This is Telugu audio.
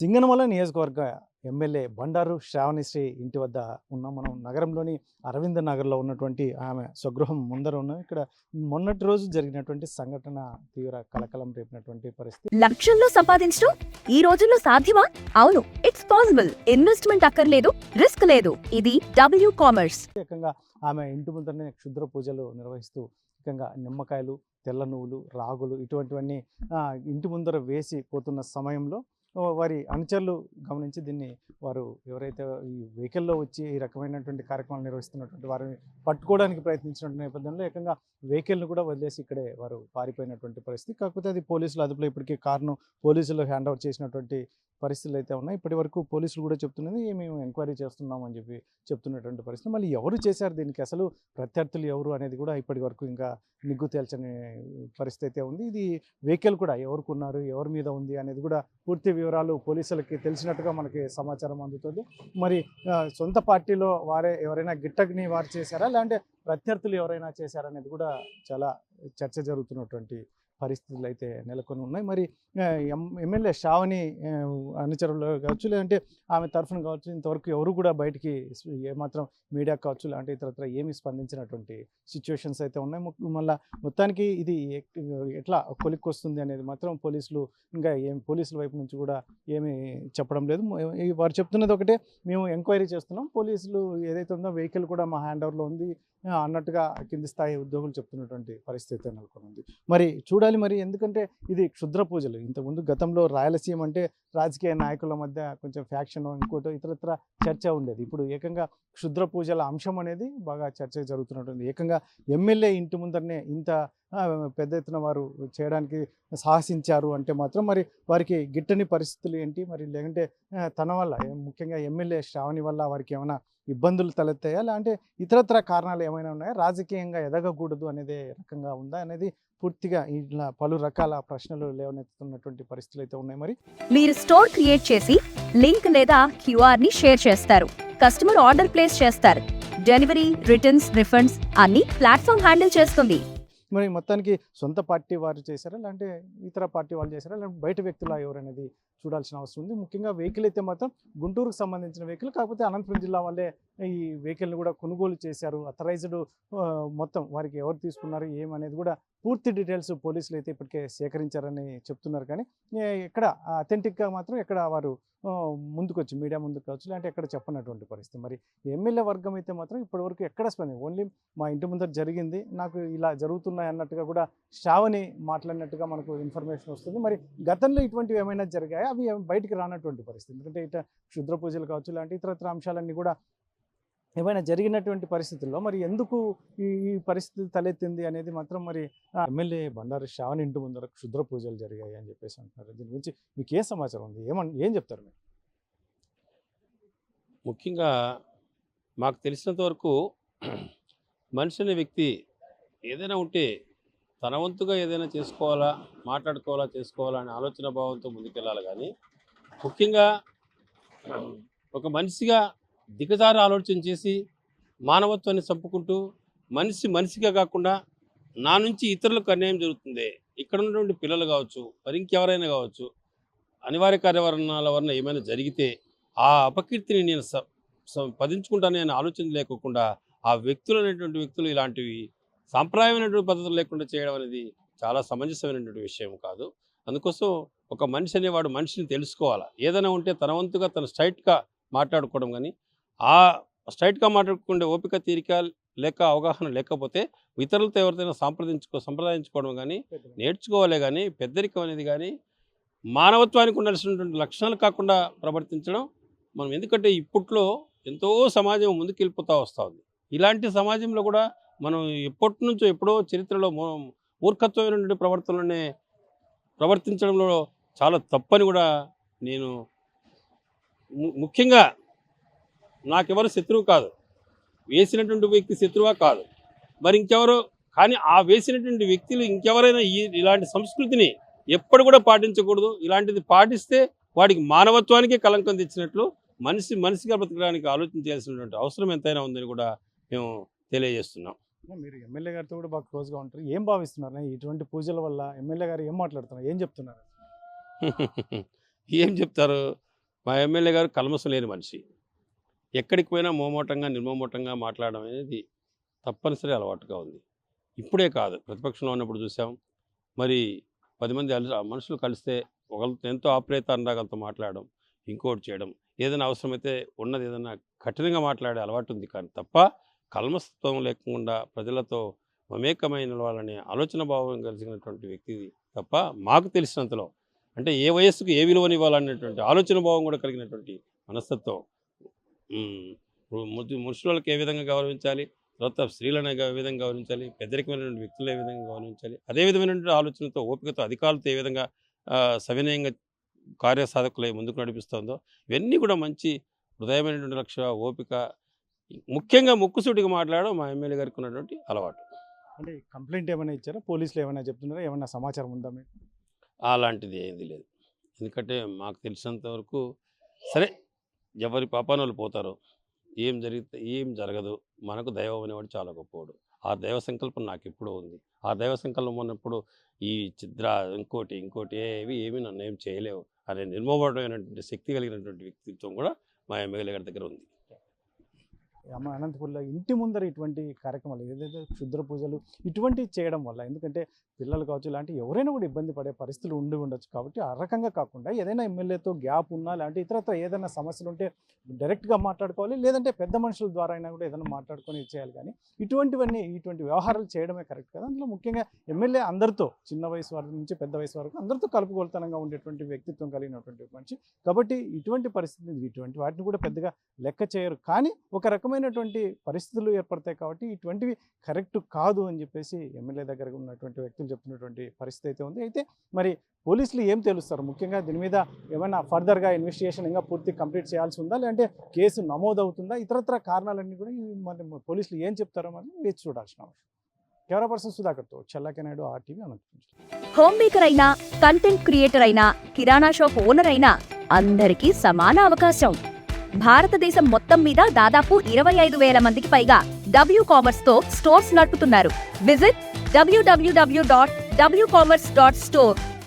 సింగనమల నియోజకవర్గ ఎమ్మెల్యే బండారు శ్రావణిశ్రీ ఇంటి వద్ద ఉన్నాం. మనం నగరంలోని అరవింద నగర్లో ఉన్నటువంటి ఆమె స్వగృహం ముందర ఉన్నాం. ఇక్కడ మొన్నటి రోజు జరిగినటువంటి సంఘటన తీవ్ర కలకలం రేపినటువంటి పరిస్థితి. లక్షల్లో సంపాదించడం ఈ రోజుల్లో సాధ్యమా? అవును, ఇట్స్ పాసిబుల్. ఇన్వెస్ట్మెంట్ అక్కర్లేదు, రిస్క్ లేదు. ఇది డబ్ల్యూ కామర్స్. ఏకంగా ఆమె ఇంటి ముందరనే క్షుద్ర పూజలు నిర్వహిస్తూ ఏకంగా నిమ్మకాయలు, తెల్ల నువ్వులు, రాగులు ఇటువంటివన్నీ ఇంటి ముందర వేసి పోతున్న సమయంలో వారి అనుచరులు గమనించి దీన్ని వారు ఎవరైతే ఈ వెహికల్లో వచ్చి ఈ రకమైనటువంటి కార్యక్రమాలు నిర్వహిస్తున్నటువంటి వారిని పట్టుకోవడానికి ప్రయత్నించిన నేపథ్యంలో ఏకంగా వెహికల్ను కూడా వదిలేసి ఇక్కడే వారు పారిపోయినటువంటి పరిస్థితి. కాకపోతే అది పోలీసుల అదుపులో ఇప్పటికీ కారును పోలీసులు హ్యాండ్ ఓవర్ చేసినటువంటి పరిస్థితులు అయితే ఉన్నాయి. ఇప్పటి వరకు పోలీసులు కూడా చెప్తున్నది మేము ఎంక్వైరీ చేస్తున్నాం అని చెప్పి చెప్తున్నటువంటి పరిస్థితి. మళ్ళీ ఎవరు చేశారు దీనికి, అసలు ప్రత్యర్థులు ఎవరు అనేది కూడా ఇప్పటి వరకు ఇంకా నిగ్గు తేల్చని పరిస్థితి అయితే ఉంది. ఇది వెహికల్ కూడా ఎవరికి ఉన్నారు, ఎవరి మీద ఉంది అనేది కూడా పూర్తి వివరాలు పోలీసులకి తెలిసినట్టుగా మనకి సమాచారం అందుతుంది. మరి సొంత పార్టీలో వారే ఎవరైనా గిట్టని వారు చేశారా, లేదంటే ప్రత్యర్థులు ఎవరైనా చేశారా అనేది కూడా చాలా చర్చ జరుగుతున్నటువంటి పరిస్థితులు అయితే నెలకొని ఉన్నాయి. మరి ఎమ్మెల్యే శ్రావణి అనుచరులు కావచ్చు, లేదంటే ఆమె తరఫున కావచ్చు, ఇంతవరకు ఎవరు కూడా బయటికి ఏమాత్రం మీడియా కావచ్చు లేదంటే ఇతరత్ర ఏమి స్పందించినటువంటి సిచ్యువేషన్స్ అయితే ఉన్నాయి. మళ్ళీ మొత్తానికి ఇది ఎట్లా కొలిక్కి వస్తుంది అనేది మాత్రం పోలీసులు ఇంకా పోలీసుల వైపు నుంచి కూడా ఏమీ చెప్పడం లేదు. వారు చెప్తున్నది ఒకటే, మేము ఎంక్వైరీ చేస్తున్నాం, పోలీసులు ఏదైతే ఉందో వెహికల్ కూడా మా హ్యాండ్ ఓవర్లో ఉంది అన్నట్టుగా కింది స్థాయి ఉద్యోగులు చెప్తున్నటువంటి పరిస్థితి నెలకొని ఉంది. మరి చూడాలి మరి, ఎందుకంటే ఇది క్షుద్ర పూజలు. ఇంతకుముందు గతంలో రాయలసీమ అంటే రాజకీయ నాయకుల మధ్య కొంచెం ఫ్యాక్షన్ ఇంకోటో ఇతరత్ర చర్చ ఉండేది. ఇప్పుడు ఏకంగా క్షుద్ర పూజల అంశం అనేది బాగా చర్చ జరుగుతున్నట్టుంది. ఏకంగా ఎమ్మెల్యే ఇంటి ముందరనే ఇంత పెద్ద ఎత్తున వారు చేయడానికి సాహసించారు అంటే మాత్రం మరి వారికి గిట్టని పరిస్థితులు ఏంటి, మరి లేదంటే తన వల్ల ముఖ్యంగా ఎమ్మెల్యే శ్రావణి వల్ల వారికి ఏమైనా ఇబ్బందులు తలెత్తాయా, లేదంటే ఇతరత్ర కారణాలు ఏమైనా ఉన్నాయా, రాజకీయంగా ఎదగకూడదు అనేది రకంగా ఉందా అనేది పూర్తిగా ఇట్లా పలు రకాల ప్రశ్నలు లేవనెత్తుతున్నటువంటి పరిస్థితులు అయితే ఉన్నాయి. మరి మీరు స్టోర్ క్రియేట్ చేసి లింక్ లేదా క్యూఆర్ ని షేర్ చేస్తారు, కస్టమర్ ఆర్డర్ ప్లేస్ చేస్తారు, డెలివరీ, రిటర్న్స్, రిఫండ్స్ అన్ని ప్లాట్ఫామ్ హ్యాండిల్ చేస్తుంది. మరి మొత్తానికి సొంత పార్టీ వారు చేశారా, లేదంటే ఇతర పార్టీ వాళ్ళు చేశారా, లేదంటే బయట వ్యక్తుల ఎవరనేది చూడాల్సిన అవసరం ఉంది. ముఖ్యంగా వెహికల్ అయితే మాత్రం గుంటూరుకు సంబంధించిన వెహికల్, కాకపోతే అనంతపురం జిల్లా వాళ్ళే ఈ వెహికల్ని కూడా కొనుగోలు చేశారు. అథరైజ్డ్ మొత్తం వారికి ఎవరు తీసుకున్నారు ఏమనేది కూడా పూర్తి డీటెయిల్స్ పోలీసులు అయితే ఇప్పటికే సేకరించారని చెప్తున్నారు. కానీ ఎక్కడ అథెంటిక్గా మాత్రం ఎక్కడ వారు ముందుకొచ్చి మీడియా ముందుకు కావచ్చు లేదంటే ఎక్కడ చెప్పనటువంటి పరిస్థితి. మరి ఎమ్మెల్యే వర్గం అయితే మాత్రం ఇప్పటివరకు ఎక్కడ స్పందించి ఓన్లీ మా ఇంటి ముందర జరిగింది, నాకు ఇలా జరుగుతున్నాయి అన్నట్టుగా కూడా శ్రావణి మాట్లాడినట్టుగా మనకు ఇన్ఫర్మేషన్ వస్తుంది. మరి గతంలో ఇటువంటివి ఏమైనా జరిగాయా, అవి బయటికి రానటువంటి పరిస్థితి. ఎందుకంటే ఇట్లా క్షుద్ర పూజలు కావచ్చు ఇలాంటి ఇతరత్ర అంశాలన్నీ కూడా ఏమైనా జరిగినటువంటి పరిస్థితుల్లో మరి ఎందుకు ఈ పరిస్థితి తలెత్తింది అనేది మాత్రం మరి ఎమ్మెల్యే బండారు శ్రావణి ఇంటి ముందర క్షుద్ర పూజలు జరిగాయి అని చెప్పేసి అంటున్నారు. దీని గురించి మీకు ఏ సమాచారం ఉంది, ఏం చెప్తారు మీరు? ముఖ్యంగా మాకు తెలిసినంత వరకు మనిషి అనే వ్యక్తి ఏదైనా ఉంటే తన వంతుగా ఏదైనా చేసుకోవాలా, మాట్లాడుకోవాలా, చేసుకోవాలా అనే ఆలోచన భావంతో ముందుకెళ్ళాలి. కానీ ముఖ్యంగా ఒక మనిషిగా దిగజారు ఆలోచన చేసి మానవత్వాన్ని చంపుకుంటూ మనిషిగా కాకుండా నా నుంచి ఇతరులకు అన్యాయం జరుగుతుంది, ఇక్కడ ఉన్నటువంటి పిల్లలు కావచ్చు మరి ఇంకెవరైనా కావచ్చు అనివార్య కార్యవరణాల వలన ఏమైనా జరిగితే ఆ అపకీర్తిని నేను పదించుకుంటానే అనే ఆలోచన లేకోకుండా ఆ వ్యక్తులు ఇలాంటివి సాంప్రదాయమైనటువంటి పద్ధతులు లేకుండా చేయడం అనేది చాలా సమంజసమైనటువంటి విషయం కాదు. అందుకోసం ఒక మనిషి అనేవాడు మనిషిని తెలుసుకోవాలి. ఏదైనా ఉంటే తన వంతుగా తన స్ట్రైట్గా మాట్లాడుకోవడం, కానీ ఆ స్ట్రైట్గా మాట్లాడుకుంటే ఓపిక, తీరిక లేక అవగాహన లేకపోతే ఇతరులతో ఎవరితోనైనా సంప్రదాయించుకోవడం కానీ నేర్చుకోవాలే. కానీ పెద్దరికం అనేది కానీ మానవత్వానికి ఉండాల్సినటువంటి లక్షణాలు కాకుండా ప్రవర్తించడం మనం. ఎందుకంటే ఇప్పట్లో ఎంతో సమాజం ముందుకు వెళ్ళిపోతూ వస్తూ ఉంది. ఇలాంటి సమాజంలో కూడా మనం ఎప్పటి నుంచో ఎప్పుడో చరిత్రలో మూర్ఖత్వమైనటువంటి ప్రవర్తనలోనే ప్రవర్తించడంలో చాలా తప్పని కూడా నేను ముఖ్యంగా నాకెవరు శత్రువు కాదు, వేసినటువంటి వ్యక్తి శత్రువా కాదు, మరి ఇంకెవరో కానీ ఆ వేసినటువంటి వ్యక్తులు ఇంకెవరైనా ఇలాంటి సంస్కృతిని ఎప్పుడు కూడా పాటించకూడదు. ఇలాంటిది పాటిస్తే వాడికి మానవత్వానికి కలంకం తెచ్చినట్లు మనిషిగా బ్రతకడానికి ఆలోచన చేయాల్సినటువంటి అవసరం ఎంతైనా ఉందని కూడా మేము తెలియజేస్తున్నాం. మీరు ఎమ్మెల్యే గారితో కూడా బాగా క్లోజ్గా ఉంటారు, ఏం భావిస్తున్నారు ఇటువంటి పూజల వల్ల? ఎమ్మెల్యే గారు ఏం మాట్లాడుతున్నారు, ఏం చెప్తున్నారు? ఏం చెప్తారు, మా ఎమ్మెల్యే గారు కల్మసం లేని మనిషి. ఎక్కడికి పోయినా నిర్మోమోటంగా మాట్లాడడం అనేది తప్పనిసరి అలవాటుగా ఉంది. ఇప్పుడే కాదు, ప్రతిపక్షంలో ఉన్నప్పుడు చూసాం. మరి 10 మంది మనుషులు కలిస్తే ఒకరితో ఎంతో ఆప్యాయత అనురాగాలతో మాట్లాడడం, ఇంకోటి చేయడం, ఏదైనా అవసరమైతే ఉన్నది ఏదైనా కఠినంగా మాట్లాడే అలవాటు ఉంది. కానీ తప్ప కల్మషత్వం లేకుండా ప్రజలతో మమేకమై నిలవాలనే ఆలోచన భావం కలిగినటువంటి వ్యక్తి తప్ప మాకు తెలిసినంతలో, అంటే ఏ వయస్సుకు ఏ విలువనివ్వాలనేటువంటి ఆలోచన భావం కూడా కలిగినటువంటి మనస్తత్వం. మనుషులకు ఏ విధంగా గౌరవించాలి, తర్వాత స్త్రీలను ఏ విధంగా గౌరవించాలి, పెద్దరికమైనటువంటి వ్యక్తులు ఏ విధంగా గౌరవించాలి, అదే విధమైనటువంటి ఆలోచనతో ఓపికతో అధికారులతో ఏ విధంగా సవినయంగా కార్యసాధకులై ముందుకు నడిపిస్తుందో, ఇవన్నీ కూడా మంచి హృదయమైనటువంటి లక్ష్య, ఓపిక, ముఖ్యంగా ముక్కుసూటిగా మాట్లాడడం మా ఎమ్మెల్యే గారికి ఉన్నటువంటి అలవాటు. అంటే కంప్లైంట్ ఏమైనా ఇచ్చారా, పోలీసులు ఏమైనా చెప్తున్నారా, ఏమైనా సమాచారం ఉందా మీకు? అలాంటిది ఏంది లేదు. ఎందుకంటే మాకు తెలిసినంత వరకు సరే, ఎవరి పాపాన వాళ్ళు పోతారు, ఏం జరగదు. మనకు దైవం అనేవాడు చాలా గొప్పవాడు. ఆ దైవ సంకల్పం నాకు ఎప్పుడూ ఉంది. ఆ దైవ సంకల్పం ఉన్నప్పుడు ఈ ఇంకోటి ఏమి నన్ను ఏం చేయలేవు అనే నిర్మోహమైనటువంటి శక్తి కలిగినటువంటి వ్యక్తిత్వం కూడా మా ఎమ్మెల్యే గారి దగ్గర ఉంది. అనంతపూర్లో ఇంటి ముందర ఇటువంటి కార్యక్రమాలు, ఏదైతే క్షుద్ర పూజలు ఇటువంటివి చేయడం వల్ల, ఎందుకంటే పిల్లలు కావచ్చు, ఇలాంటి ఎవరైనా కూడా ఇబ్బంది పడే పరిస్థితులు ఉండొచ్చు. కాబట్టి ఆ రకంగా కాకుండా ఏదైనా ఎమ్మెల్యేతో గ్యాప్ ఉన్నా, లాంటి ఇతరత్ర ఏదైనా సమస్యలు ఉంటే డైరెక్ట్గా మాట్లాడుకోవాలి, లేదంటే పెద్ద మనుషుల ద్వారా అయినా కూడా ఏదైనా మాట్లాడుకొని చేయాలి. కానీ ఇటువంటి వ్యవహారాలు చేయడమే కరెక్ట్ కదా. అందులో ముఖ్యంగా ఎమ్మెల్యే అందరితో, చిన్న వయసు వారి నుంచి పెద్ద వయసు వరకు అందరితో కలుపుకొలతనంగా ఉండేటువంటి వ్యక్తిత్వం కలిగినటువంటి మనిషి. కాబట్టి ఇటువంటి వాటిని కూడా పెద్దగా లెక్క చేయరు. కానీ ఒక రకమైనటువంటి పరిస్థితులు ఏర్పడతాయి కాబట్టి ఇటువంటివి కరెక్ట్ కాదు అని చెప్పేసి ఎమ్మెల్యే దగ్గర ఉన్నటువంటి వ్యక్తులు చెప్తున్నటువంటి పరిస్థితి అయితే ఉంది. అయితే మరి పోలీసులు ఏం తెలుస్తారు, ముఖ్యంగా దీని మీద ఏమైనా ఫర్దర్గా ఇన్వెస్టిగేషన్ ఇంకా పూర్తి కంప్లీట్ చేయాల్సి ఉందా, లేదంటే కేసు నమోదవుతుందా, ఇతరత్ర కారణాలన్నీ కూడా మరి పోలీసులు ఏం చెప్తారో మనం వేచి చూడాల్సిన అవసరం. కెమెరా పర్సన్ సుధాకర్తో చల్లాకే Naidu, RTV, Anantapur. Home maker అయినా, కంటెంట్ క్రియేటర్ అయినా, కిరాణా షాప్ ఓనర్ అయినా అందరికీ సమాన అవకాశం. భారతదేశం మొత్తం మీద దాదాపు 25,000 మందికి పైగా WCommerce తో స్టోర్స్ నడుపుతున్నారు. Visit www.wcommerce.store